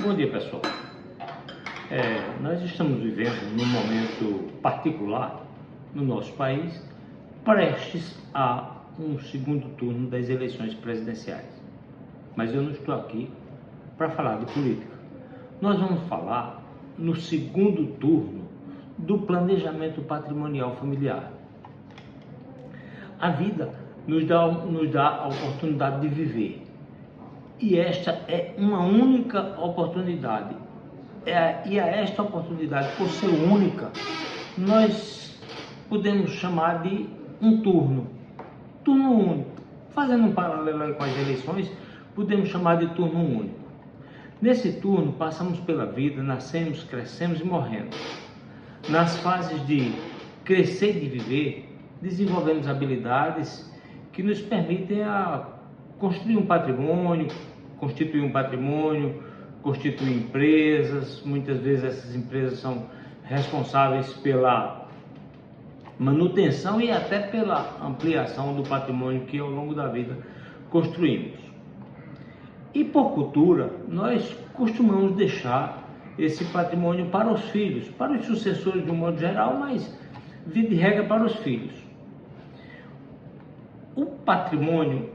Bom dia, pessoal. Nós estamos vivendo num momento particular no nosso país, prestes a um segundo turno das eleições presidenciais. Mas eu não estou aqui para falar de política. Nós vamos falar no segundo turno do planejamento patrimonial familiar. A vida nos dá a oportunidade de viver. E esta é uma única oportunidade. E a esta oportunidade, por ser única, nós podemos chamar de um turno único. Fazendo um paralelo com as eleições, podemos chamar de turno único. Nesse turno, passamos pela vida, nascemos, crescemos e morremos. Nas fases de crescer e de viver, desenvolvemos habilidades que nos permitem construir um patrimônio, constituir empresas. Muitas vezes essas empresas são responsáveis pela manutenção e até pela ampliação do patrimônio que ao longo da vida construímos. E por cultura, nós costumamos deixar esse patrimônio para os filhos, para os sucessores de um modo geral, mas via de regra para os filhos. O patrimônio,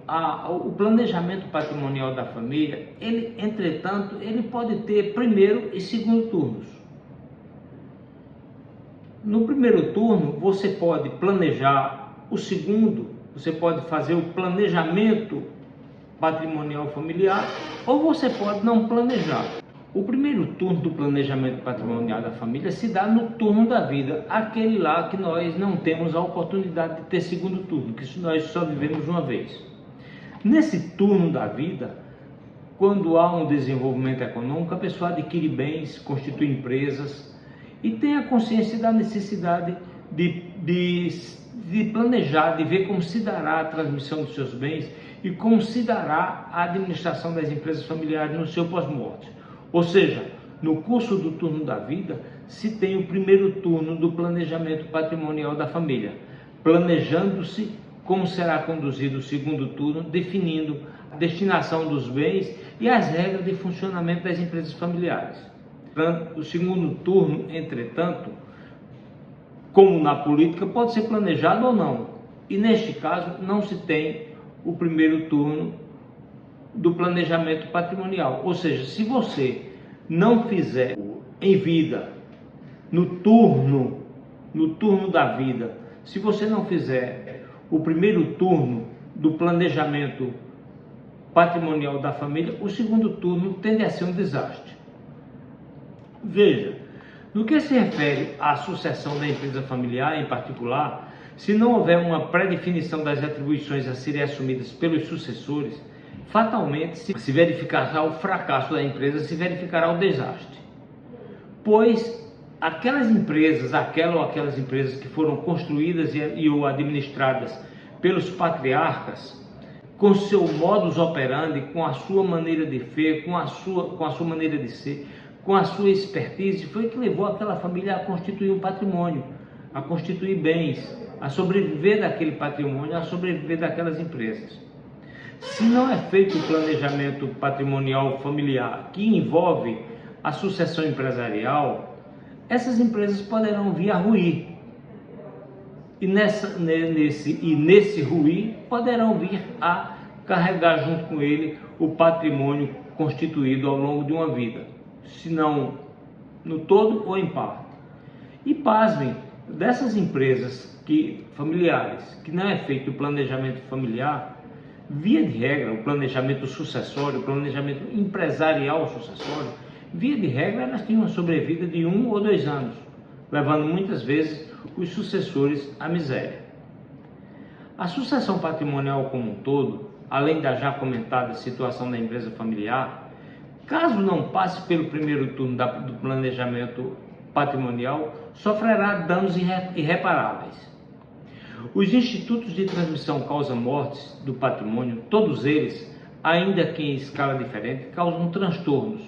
o planejamento patrimonial da família, entretanto, ele pode ter primeiro e segundo turnos. No primeiro turno, você pode planejar o segundo, você pode fazer o planejamento patrimonial familiar, ou você pode não planejar. O primeiro turno do planejamento patrimonial da família se dá no turno da vida, aquele lá que nós não temos a oportunidade de ter segundo turno, que nós só vivemos uma vez. Nesse turno da vida, quando há um desenvolvimento econômico, a pessoa adquire bens, constitui empresas e tem a consciência da necessidade de planejar, de ver como se dará a transmissão dos seus bens e como se dará a administração das empresas familiares no seu pós-morte. Ou seja, no curso do turno da vida, se tem o primeiro turno do planejamento patrimonial da família, planejando-se como será conduzido o segundo turno, definindo a destinação dos bens e as regras de funcionamento das empresas familiares. O segundo turno, entretanto, como na política, pode ser planejado ou não. E neste caso, não se tem o primeiro turno do planejamento patrimonial. Ou seja, se você não fizer em vida, no turno da vida, se você não fizer o primeiro turno do planejamento patrimonial da família, o segundo turno tende a ser um desastre. Veja, no que se refere à sucessão da empresa familiar em particular, se não houver uma pré-definição das atribuições a serem assumidas pelos sucessores, fatalmente se verificará o fracasso da empresa, se verificará o desastre. Pois aquelas empresas que foram construídas ou administradas pelos patriarcas, com seu modus operandi, com a sua maneira de ver, com a sua maneira de ser, com a sua expertise, foi que levou aquela família a constituir um patrimônio, a constituir bens, a sobreviver daquele patrimônio, a sobreviver daquelas empresas. Se não é feito o planejamento patrimonial familiar que envolve a sucessão empresarial, essas empresas poderão vir a ruir. E nesse ruir poderão vir a carregar junto com ele o patrimônio constituído ao longo de uma vida, se não no todo ou em parte. E pasmem, dessas empresas familiares que não é feito o planejamento familiar, via de regra, o planejamento sucessório, o planejamento empresarial sucessório, via de regra, elas têm uma sobrevida de 1 ou 2 anos, levando muitas vezes os sucessores à miséria. A sucessão patrimonial como um todo, além da já comentada situação da empresa familiar, caso não passe pelo primeiro turno do planejamento patrimonial, sofrerá danos irreparáveis. Os institutos de transmissão causa-mortes do patrimônio, todos eles, ainda que em escala diferente, causam transtornos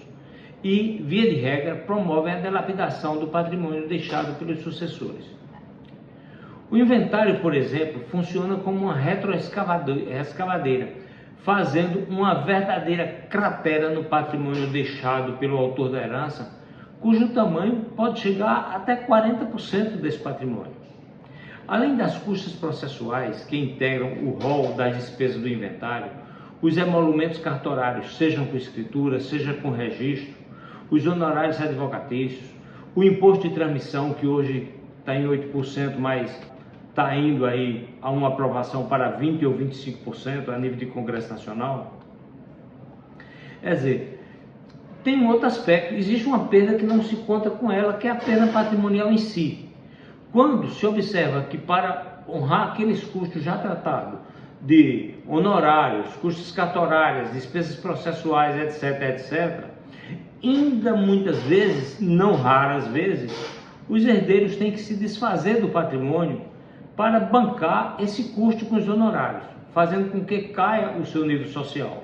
e, via de regra, promovem a dilapidação do patrimônio deixado pelos sucessores. O inventário, por exemplo, funciona como uma retroescavadeira, fazendo uma verdadeira cratera no patrimônio deixado pelo autor da herança, cujo tamanho pode chegar até 40% desse patrimônio. Além das custas processuais que integram o rol das despesas do inventário, os emolumentos cartorários, sejam com escritura, seja com registro, os honorários advocatícios, o imposto de transmissão, que hoje está em 8%, mas está indo aí a uma aprovação para 20% ou 25% a nível de Congresso Nacional. Quer dizer, tem um outro aspecto, existe uma perda que não se conta com ela, que é a perda patrimonial em si. Quando se observa que para honrar aqueles custos já tratados de honorários, custos cartorários, despesas processuais, etc., etc., ainda muitas vezes, não raras vezes, os herdeiros têm que se desfazer do patrimônio para bancar esse custo com os honorários, fazendo com que caia o seu nível social.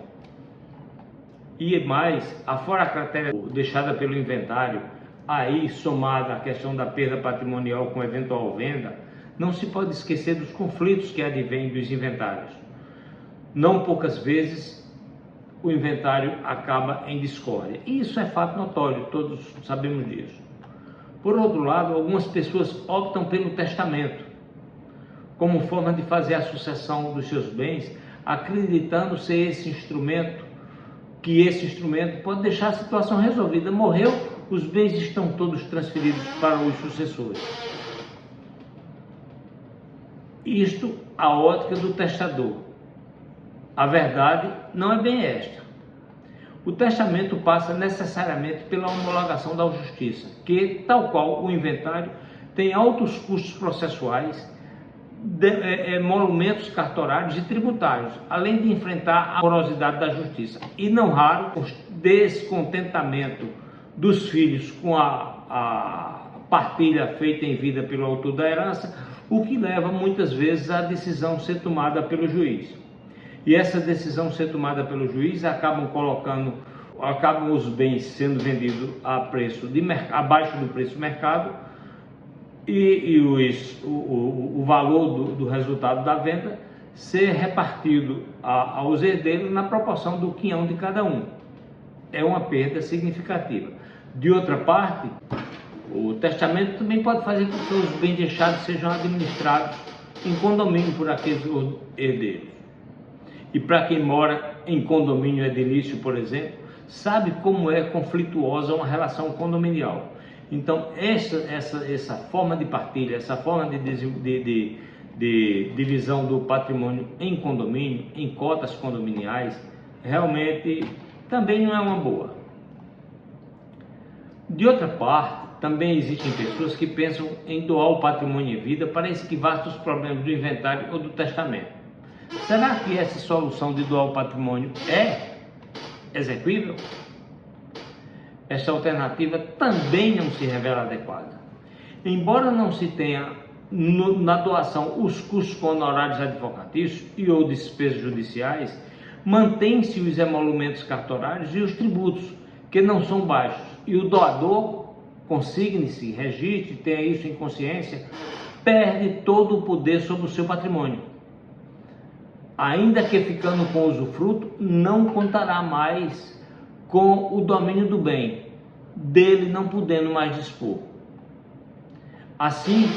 E mais, afora a cratera deixada pelo inventário, aí somada a questão da perda patrimonial com eventual venda, não se pode esquecer dos conflitos que advêm dos inventários. Não poucas vezes o inventário acaba em discórdia. E isso é fato notório, todos sabemos disso. Por outro lado, algumas pessoas optam pelo testamento como forma de fazer a sucessão dos seus bens, acreditando ser esse instrumento, pode deixar a situação resolvida. Morreu, os bens estão todos transferidos para os sucessores. Isto a ótica do testador. A verdade não é bem esta. O testamento passa necessariamente pela homologação da justiça, que, tal qual o inventário, tem altos custos processuais, emolumentos cartorários e tributários, além de enfrentar a morosidade da justiça. E não raro, o descontentamento dos filhos com a partilha feita em vida pelo autor da herança, o que leva muitas vezes à decisão ser tomada pelo juiz. E essa decisão ser tomada pelo juiz acabam os bens sendo vendidos a preço abaixo do preço do mercado, e o valor do resultado da venda ser repartido aos herdeiros na proporção do quinhão de cada um. É uma perda significativa. De outra parte, o testamento também pode fazer com que os bens deixados sejam administrados em condomínio por aqueles herdeiros. E para quem mora em condomínio edilício, por exemplo, sabe como é conflituosa uma relação condominial. Então, essa forma de partilha, essa forma de divisão do patrimônio em condomínio, em cotas condominiais, realmente também não é uma boa. De outra parte, também existem pessoas que pensam em doar o patrimônio em vida para esquivar dos problemas do inventário ou do testamento. Será que essa solução de doar o patrimônio é execuível? Esta alternativa também não se revela adequada. Embora não se tenha na doação os custos com honorários advocatícios e ou despesas judiciais, mantém-se os emolumentos cartorários e os tributos, que não são baixos, e o doador, consigne-se, registre, tenha isso em consciência, perde todo o poder sobre o seu patrimônio. Ainda que ficando com o usufruto, não contará mais com o domínio do bem, dele não podendo mais dispor. Assim,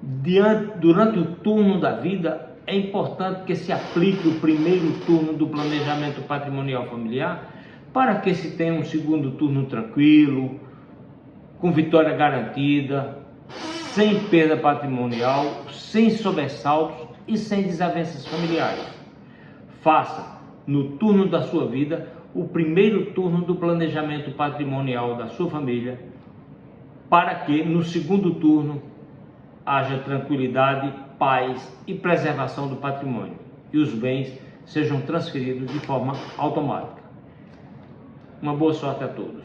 durante o turno da vida, é importante que se aplique o primeiro turno do planejamento patrimonial familiar, para que se tenha um segundo turno tranquilo, com vitória garantida, sem perda patrimonial, sem sobressaltos e sem desavenças familiares. Faça, no turno da sua vida, o primeiro turno do planejamento patrimonial da sua família, para que no segundo turno haja tranquilidade, paz e preservação do patrimônio e os bens sejam transferidos de forma automática. Uma boa sorte a todos.